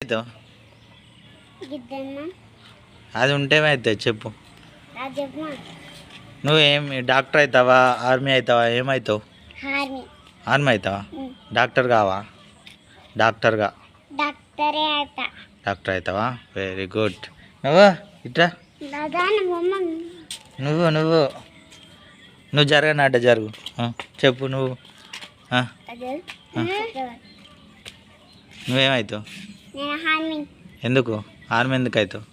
అవుతావు అది ఉంటే అవుతుంది చెప్పు. నువ్వేమి డాక్టర్ అవుతావా, ఆర్మీ అవుతావా, ఏమవుతావు? ఆర్మీ అవుతావా? డాక్టర్ కావా? డాక్టర్గా డాక్టర్ అవుతావా? Very good. నువ్వు ఇట్లా నువ్వు నువ్వు నువ్వు జరగనట్ట జరుగు. చెప్పు నువ్వు. నువ్వేమవుతావు? ఎందుకు ఆర్మీ ఎందుకు అవుతావు?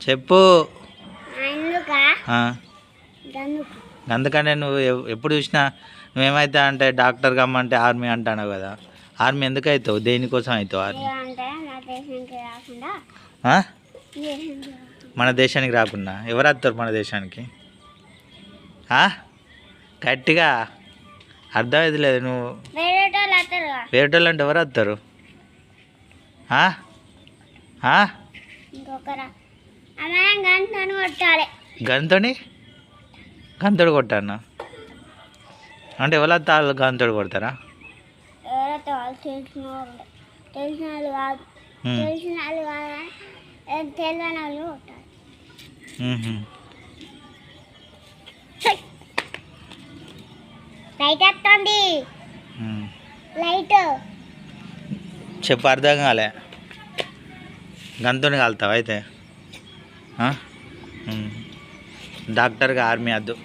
చెప్పు. అందుకనే నువ్వు ఎప్పుడు చూసినా నువ్వేమైతా అంటే డాక్టర్ కమ్మంటే ఆర్మీ అంటాను కదా. ఆర్మీ ఎందుకు అవుతావు? దేనికోసం అవుతావు ఆర్మీ? మన దేశానికి రాకుండా ఎవరు వస్తారు మన దేశానికి? గట్టిగా అర్థమైంది లేదు. నువ్వు వేరేటోళ్ళు అంటే ఎవరు వస్తారు? గంతోని గంతోడు కొట్టాను అంటే ఎవరు వస్తారు? గంతోడు కొడతారా? చెప్పు అర్థం కాలే. గంతోని కాలుతావా అయితే? డాక్టర్గా ఆర్మీ వద్దు.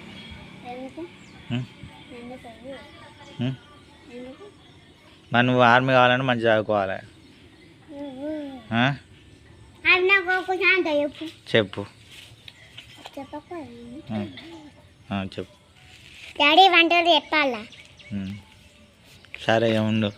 మరి నువ్వు ఆర్మీ కావాలంటే మంచి చదువుకోవాలి. చెప్పు చెప్పు. డాడీ వంటలు చెప్పాలా? సరే ఉండు.